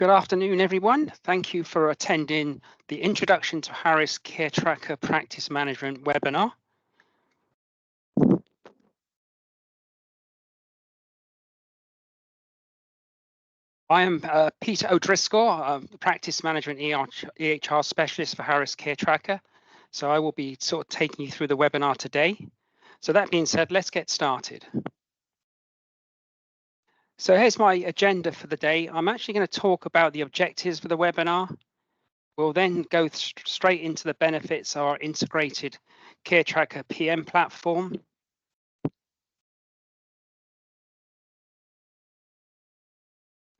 Good afternoon, everyone. Thank you for attending the Introduction to Harris CareTracker Practice Management webinar. I am Peter O'Driscoll, the Practice Management EHR Specialist for Harris CareTracker. So I will be sort of taking you through the webinar today. So that being said, let's get started. So here's my agenda for the day. I'm actually going to talk about the objectives for the webinar. We'll then go straight into the benefits of our integrated CareTracker PM platform.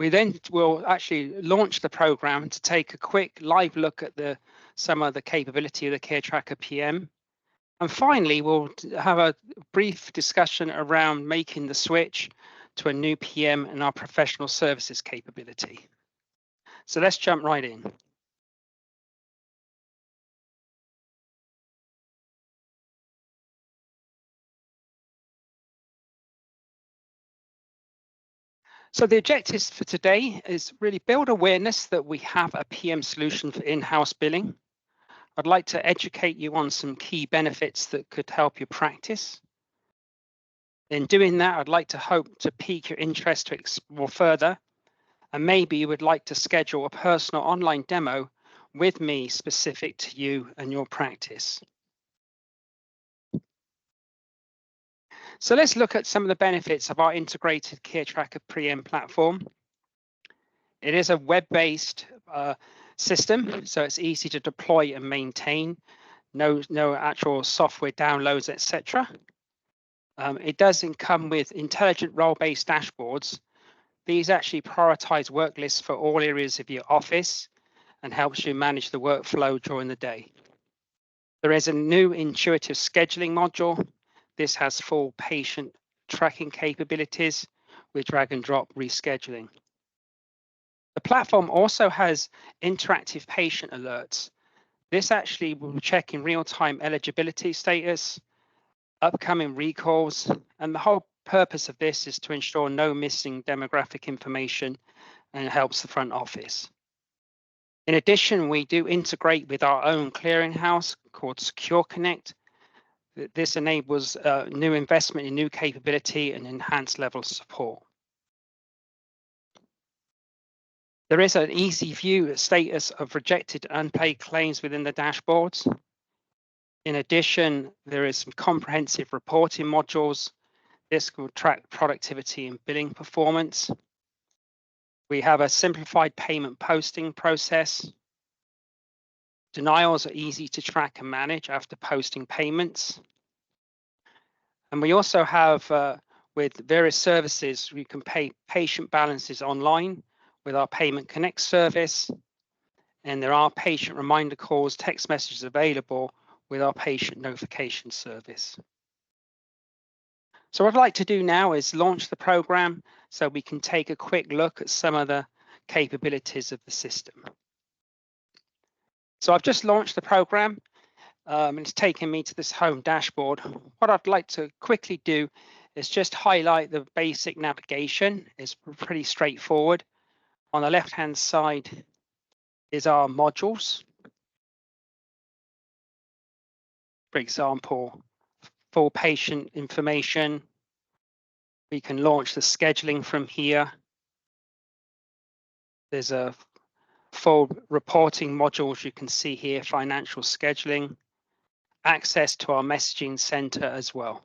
We then will actually launch the program to take a quick live look at some of the capability of the CareTracker PM. And finally, we'll have a brief discussion around making the switch to a new PM and our professional services capability. So let's jump right in. So the objectives for today is really build awareness that we have a PM solution for in-house billing. I'd like to educate you on some key benefits that could help your practice. In doing that, I'd like to hope to pique your interest to explore further, and maybe you would like to schedule a personal online demo with me specific to you and your practice. So let's look at some of the benefits of our integrated CareTracker PM platform. It is a web-based system, so it's easy to deploy and maintain. No actual software downloads, etc. It does come with intelligent role-based dashboards. These actually prioritize work lists for all areas of your office and helps you manage the workflow during the day. There is a new intuitive scheduling module. This has full patient tracking capabilities with drag and drop rescheduling. The platform also has interactive patient alerts. This actually will check in real-time eligibility status, upcoming recalls, and the whole purpose of this is to ensure no missing demographic information and helps the front office. In addition, we do integrate with our own clearinghouse called Secure Connect. This enables new investment in new capability and enhanced level of support. There is an easy view status of rejected unpaid claims within the dashboards. In addition, there is some comprehensive reporting modules. This will track productivity and billing performance. We have a simplified payment posting process. Denials are easy to track and manage after posting payments. And we also have, with various services, we can pay patient balances online with our Payment Connect service. And there are patient reminder calls, text messages available with our patient notification service. So what I'd like to do now is launch the program so we can take a quick look at some of the capabilities of the system. So I've just launched the program and it's taken me to this home dashboard. What I'd like to quickly do is just highlight the basic navigation. It's pretty straightforward. On the left-hand side is our modules. For example, full patient information. We can launch the scheduling from here. There's a full reporting modules you can see here, financial scheduling, access to our messaging center as well.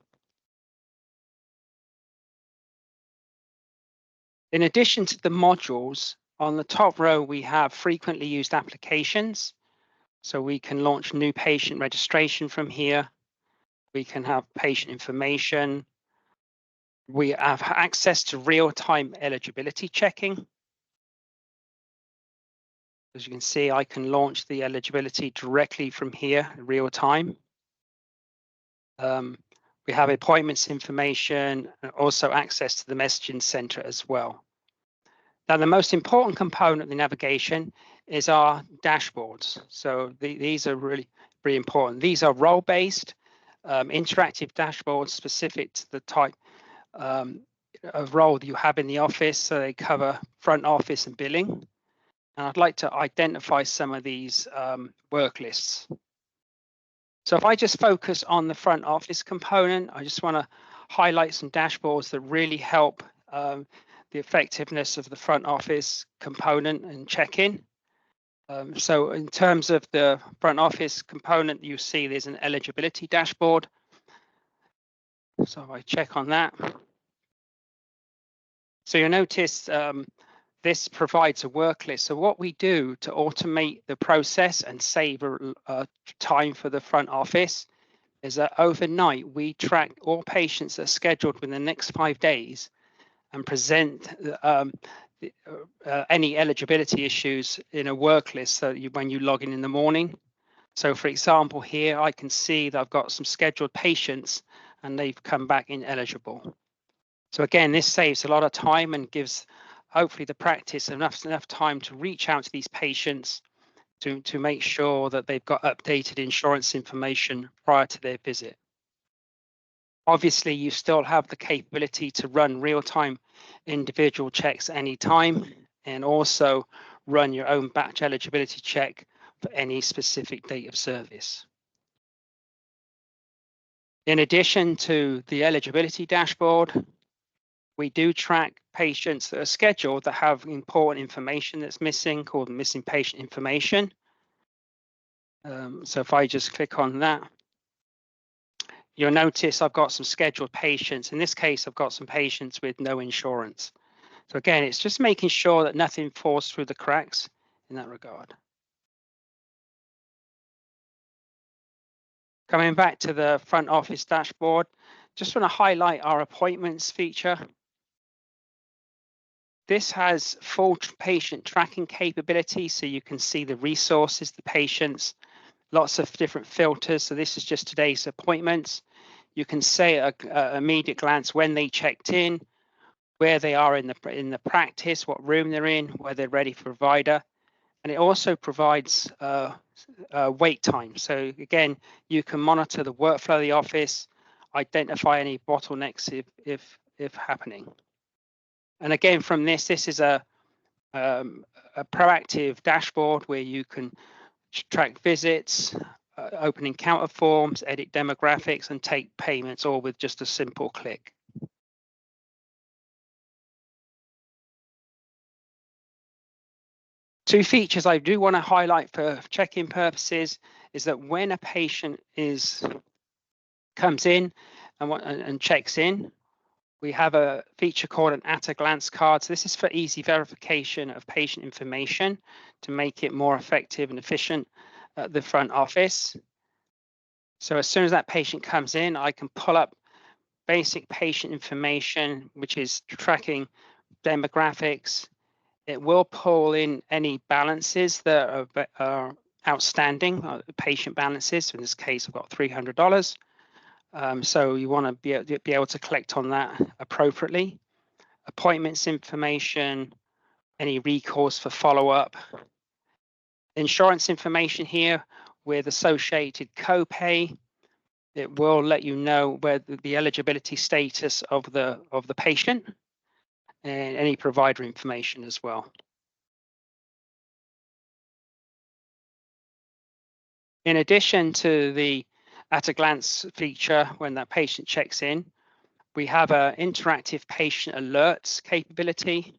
In addition to the modules, on the top row, we have frequently used applications. So we can launch new patient registration from here. We can have patient information. We have access to real-time eligibility checking. As you can see, I can launch the eligibility directly from here in real time. We have appointments information and also access to the messaging center as well. Now, the most important component of the navigation is our dashboards. So these are really important. These are role-based, interactive dashboards specific to the type of role that you have in the office. So they cover front office and billing. And I'd like to identify some of these work lists. So if I just focus on the front office component, I just want to highlight some dashboards that really help the effectiveness of the front office component and check-in. So in terms of the front office component, you see there's an eligibility dashboard. So I check on that. So you'll notice this provides a work list. So what we do to automate the process and save time for the front office is that overnight we track all patients that are scheduled within the next 5 days and present any eligibility issues in a work list so when you log in the morning. So for example, here I can see that I've got some scheduled patients and they've come back ineligible. So again, this saves a lot of time and gives hopefully the practice enough time to reach out to these patients to make sure that they've got updated insurance information prior to their visit. Obviously, you still have the capability to run real-time individual checks anytime and also run your own batch eligibility check for any specific date of service. In addition to the eligibility dashboard, we do track patients that are scheduled that have important information that's missing, called missing patient information. So if I just click on that, you'll notice I've got some scheduled patients. In this case, I've got some patients with no insurance. So again, it's just making sure that nothing falls through the cracks in that regard. Coming back to the front office dashboard, just want to highlight our appointments feature. This has full patient tracking capability, so you can see the resources, the patients, lots of different filters. So this is just today's appointments. You can say at an immediate glance when they checked in, where they are in the practice, what room they're in, where they're ready for provider. And it also provides wait time. So again, you can monitor the workflow of the office, identify any bottlenecks if happening. And again, from this is a proactive dashboard where you can track visits, open encounter forms, edit demographics, and take payments, all with just a simple click. Two features I do want to highlight for check-in purposes is that when a patient comes in and checks in, we have a feature called an at-a-glance card. So this is for easy verification of patient information to make it more effective and efficient at the front office. So as soon as that patient comes in, I can pull up basic patient information, which is tracking demographics. It will pull in any balances that are outstanding, patient balances. In this case, I've got $300. So you want to be able to collect on that appropriately. Appointments information, any recourse for follow-up. Insurance information here with associated copay. It will let you know where the eligibility status of the patient and any provider information as well. In addition to the at-a-glance feature when that patient checks in, we have an interactive patient alerts capability.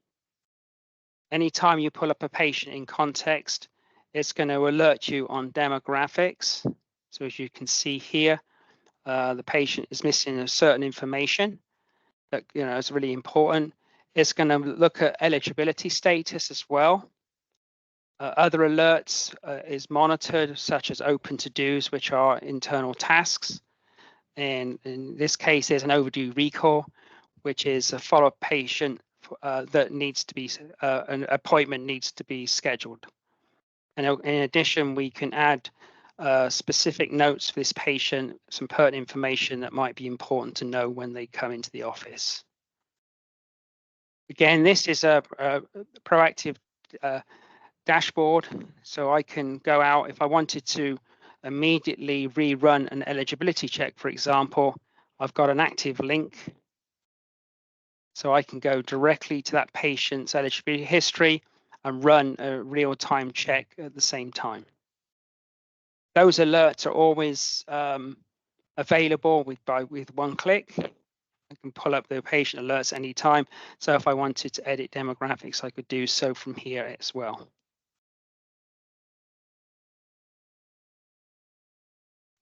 Anytime you pull up a patient in context, it's going to alert you on demographics. So as you can see here, the patient is missing a certain information that is really important. It's going to look at eligibility status as well. Other alerts is monitored, such as open to-dos, which are internal tasks. And in this case, there's an overdue recall, which is a follow-up patient that needs to be, an appointment needs to be scheduled. And in addition, we can add specific notes for this patient, some pertinent information that might be important to know when they come into the office. Again, this is a proactive dashboard, so I can go out if I wanted to immediately rerun an eligibility check. For example, I've got an active link, so I can go directly to that patient's eligibility history. and run a real-time check at the same time. Those alerts are always available with one click. I can pull up the patient alerts anytime. So if I wanted to edit demographics, I could do so from here as well.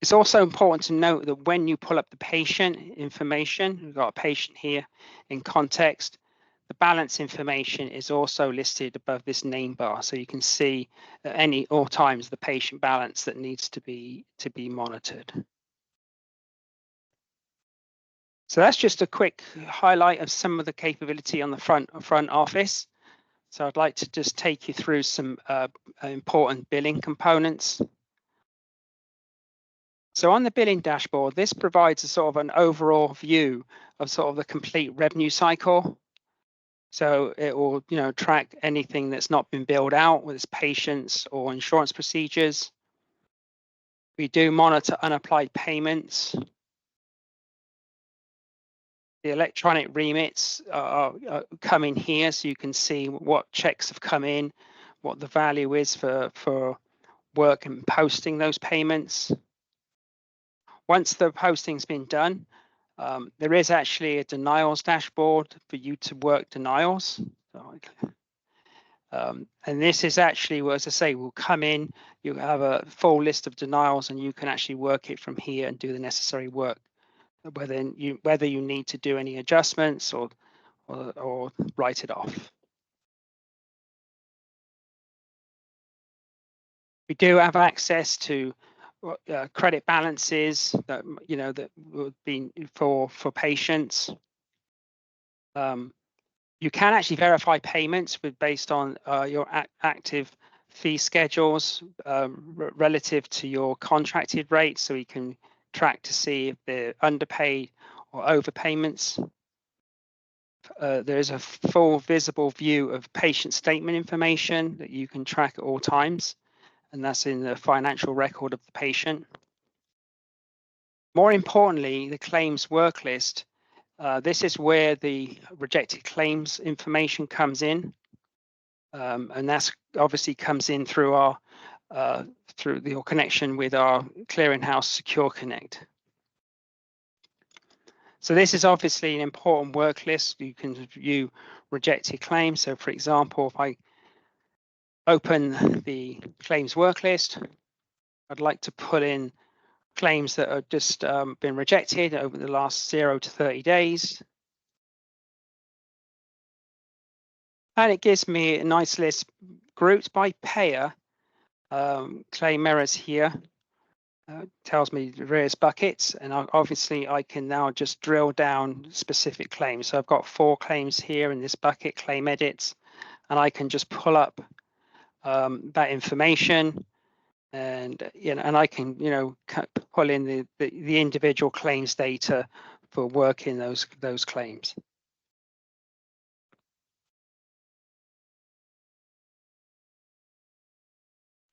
It's also important to note that when you pull up the patient information, we've got a patient here in context, the balance information is also listed above this name bar. So you can see at all times the patient balance that needs to be monitored. So that's just a quick highlight of some of the capability on the front office. So I'd like to just take you through some important billing components. So on the billing dashboard, this provides a sort of an overall view of sort of the complete revenue cycle. So it will, track anything that's not been billed out, whether it's patients or insurance procedures. We do monitor unapplied payments. The electronic remits are coming here, so you can see what checks have come in, what the value is for work and posting those payments. Once the posting's been done, there is actually a denials dashboard for you to work denials. And this is actually, well, as I say, will come in, you have a full list of denials and you can actually work it from here and do the necessary work, whether you need to do any adjustments or write it off. We do have access to credit balances that that would be for patients. You can actually verify payments based on your active fee schedules relative to your contracted rates, so you can track to see if they're underpaid or overpayments. There is a full visible view of patient statement information that you can track at all times, and that's in the financial record of the patient. More importantly, the claims work list. This is where the rejected claims information comes in, and that's obviously comes in through your connection with our clearinghouse Secure Connect. So this is obviously an important work list. You can view rejected claims. So for example, if I open the claims work list, I'd like to put in claims that have just been rejected over the last 0 to 30 days. And it gives me a nice list grouped by payer. Claim errors here tells me the various buckets, and obviously I can now just drill down specific claims. So I've got 4 claims here in this bucket, claim edits, and I can just pull up that information, and and I can pull in the individual claims data for working those claims.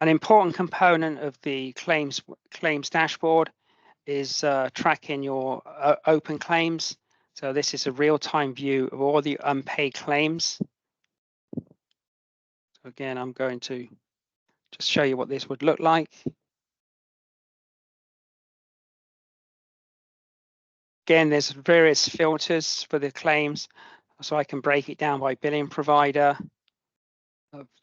An important component of the claims dashboard is tracking your open claims. So this is a real-time view of all the unpaid claims. So again, I'm going to just show you what this would look like. Again, there's various filters for the claims, so I can break it down by billing provider,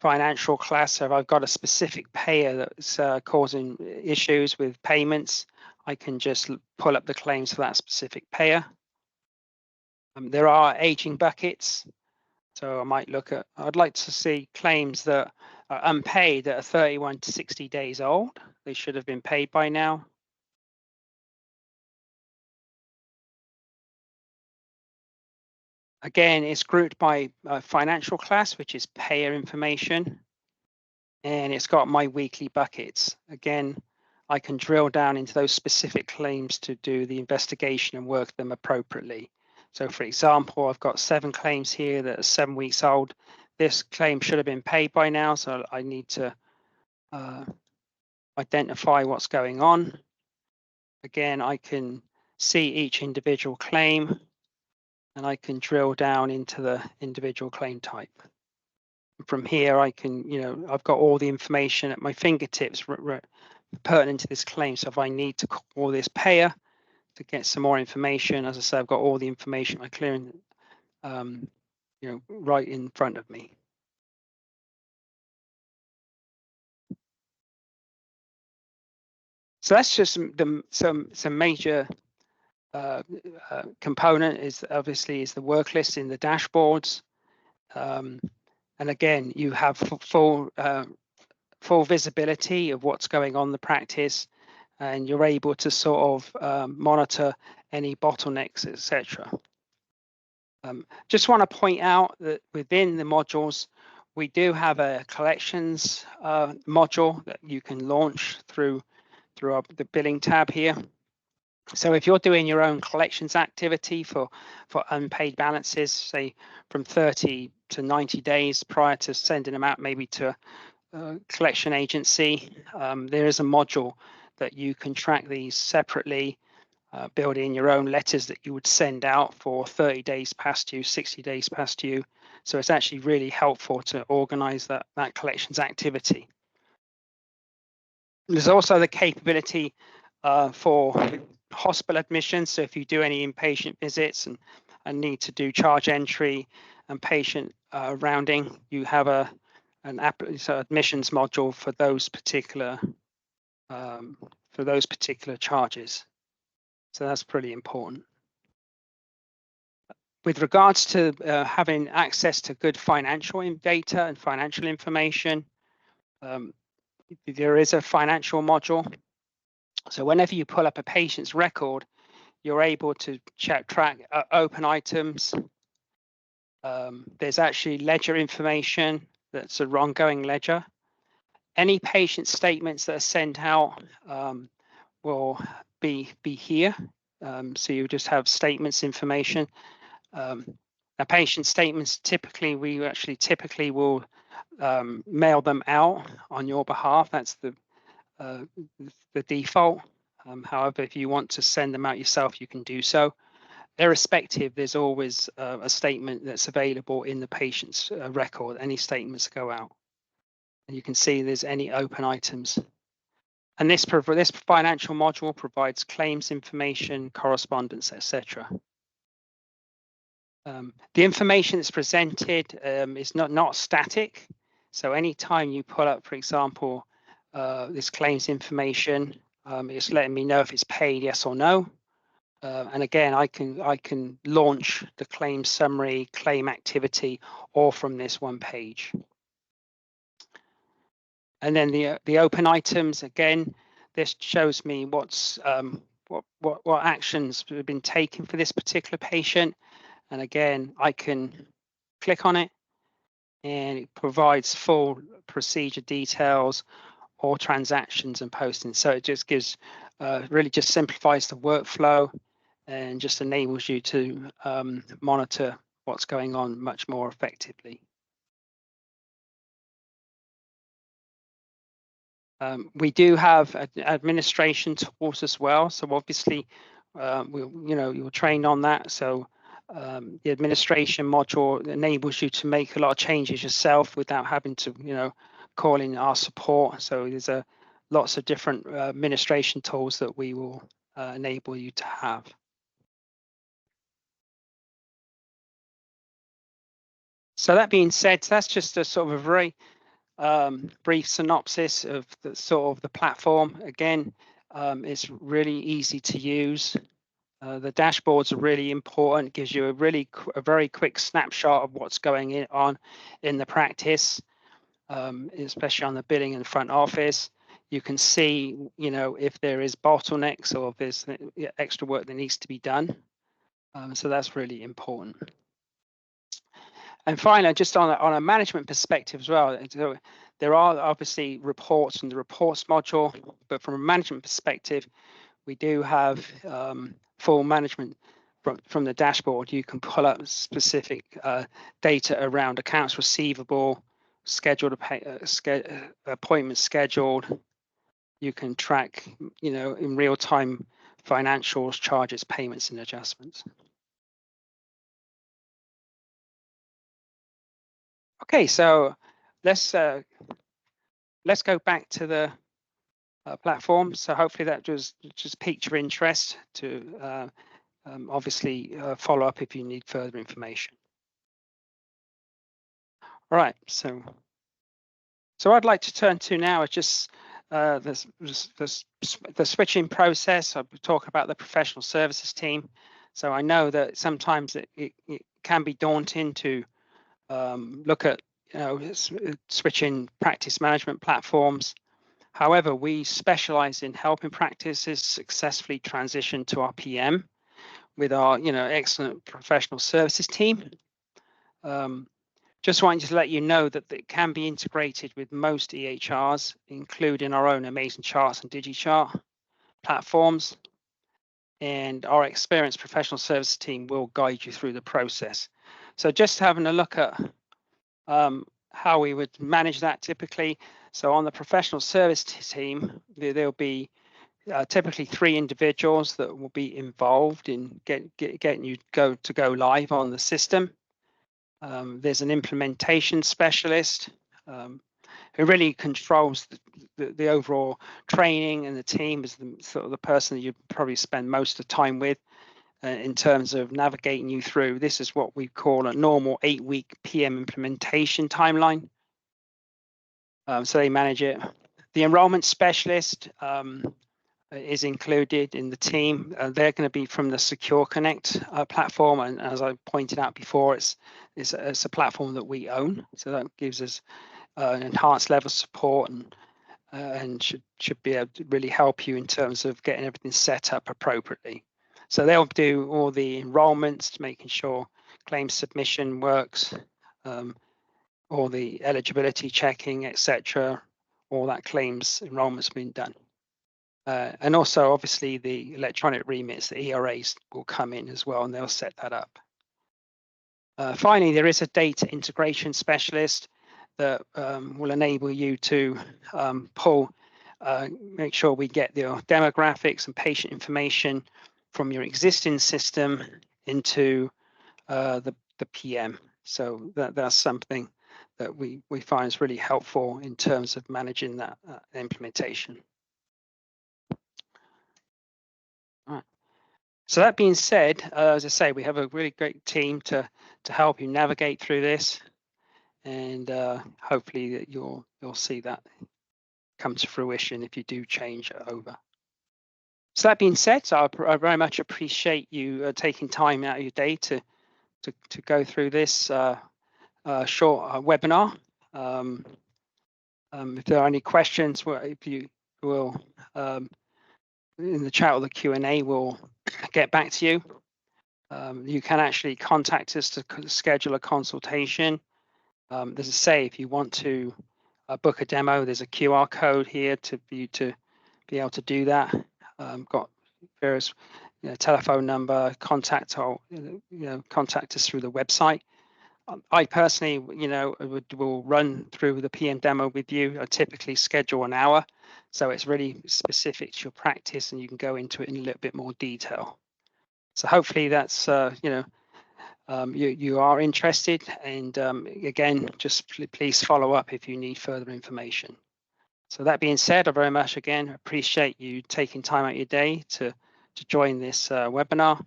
financial class. So if I've got a specific payer that's causing issues with payments, I can just pull up the claims for that specific payer. There are aging buckets. So I might look at, I'd like to see claims that are unpaid that are 31 to 60 days old. They should have been paid by now. Again, it's grouped by financial class, which is payer information. And it's got my weekly buckets. Again, I can drill down into those specific claims to do the investigation and work them appropriately. So for example, I've got 7 claims here that are 7 weeks old. This claim should have been paid by now, so I need to identify what's going on. Again, I can see each individual claim, and I can drill down into the individual claim type. from here, I can, I've got all the information at my fingertips pertinent to this claim. So if I need to call this payer to get some more information, as I say, I've got all the information, my clearing, right in front of me. So that's just some major component is obviously is the work list in the dashboards. And again, you have full visibility of what's going on in the practice, and you're able to sort of monitor any bottlenecks, etc. Just want to point out that within the modules, we do have a collections module that you can launch through the billing tab here. So if you're doing your own collections activity for unpaid balances, say from 30 to 90 days prior to sending them out maybe to a collection agency, there is a module that you can track these separately, build in your own letters that you would send out for 30 days past due, 60 days past due. So it's actually really helpful to organize that collections activity. There's also the capability for hospital admissions. So if you do any inpatient visits and need to do charge entry and patient rounding, you have an admissions module for those particular charges. So that's pretty important. With regards to having access to good financial data and financial information, there is a financial module. So whenever you pull up a patient's record, you're able to track open items. There's actually ledger information that's an ongoing ledger. Any patient statements that are sent out will be here. So you just have statements information. Now, patient statements, typically, we actually typically will mail them out on your behalf. That's the default. However, if you want to send them out yourself, you can do so. Irrespective, there's always a statement that's available in the patient's record. Any statements go out. And you can see there's any open items. And this financial module provides claims information, correspondence, etc. The information that's presented is not static. So anytime you pull up, for example, this claims information, it's letting me know if it's paid, yes or no. And again, I can launch the claim summary, claim activity, all from this one page. And then the open items, again, this shows me what actions have been taken for this particular patient. And again, I can click on it and it provides full procedure details or transactions and postings. So it just gives, really just simplifies the workflow and just enables you to monitor what's going on much more effectively. We do have administration tools as well. So obviously, you're trained on that. So the administration module enables you to make a lot of changes yourself without having to, call in our support. So there's lots of different administration tools that we will enable you to have. So that being said, that's just a sort of a very brief synopsis of the platform. Again, it's really easy to use. The dashboards are really important. It gives you a very quick snapshot of what's going on in the practice, especially on the billing and front office. You can see, if there is bottlenecks or if there's extra work that needs to be done. So that's really important. And finally, just on a management perspective as well, so there are obviously reports in the reports module, but from a management perspective, we do have full management from the dashboard. You can pull up specific data around accounts receivable, scheduled appointments scheduled. You can track, in real time financials, charges, payments, and adjustments. Okay, so let's go back to the platform. So hopefully that just piqued your interest to obviously follow up if you need further information. All right, so I'd like to turn to now is just the switching process. I'll talk about the professional services team. So I know that sometimes it can be daunting to look at switching practice management platforms. However, we specialize in helping practices successfully transition to our PM with our excellent professional services team. Just wanting to let you know that it can be integrated with most EHRs, including our own amazing charts and DigiChart platforms. And our experienced professional services team will guide you through the process. So just having a look at how we would manage that typically. So on the professional service team, there'll be typically 3 individuals that will be involved in getting you go live on the system. There's an implementation specialist who really controls the overall training, and the team is sort of the person that you probably spend most of the time with in terms of navigating you through. This is what we call a normal 8-week PM implementation timeline. So they manage it. The enrollment specialist is included in the team. They're going to be from the Secure Connect platform, and as I pointed out before, it's a platform that we own, so that gives us an enhanced level of support and should be able to really help you in terms of getting everything set up appropriately. So they'll do all the enrollments, making sure claim submission works, all the eligibility checking, etc. All that claims enrollment's been done. And also, obviously, the electronic remits, the ERAs, will come in as well, and they'll set that up. Finally, there is a data integration specialist that will enable you to make sure we get your demographics and patient information from your existing system into the PM. So that's something that we find is really helpful in terms of managing that implementation. All right. So that being said, as I say, we have a really great team to help you navigate through this, and hopefully that you'll see that come to fruition if you do change it over. So that being said, so I very much appreciate you taking time out of your day to go through this short webinar. If there are any questions, if you will in the chat or the Q&A, we'll get back to you. You can actually contact us to schedule a consultation. As I say, if you want to book a demo, there's a QR code here for you to be able to do that. Got various telephone number, contact us through the website. I personally, will run through the PM demo with you. I typically schedule an hour, so it's really specific to your practice, and you can go into it in a little bit more detail. So hopefully that's you are interested, and again, just please follow up if you need further information. So that being said, I very much again appreciate you taking time out of your day to join this webinar,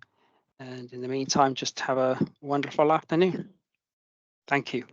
and in the meantime, just have a wonderful afternoon. Thank you.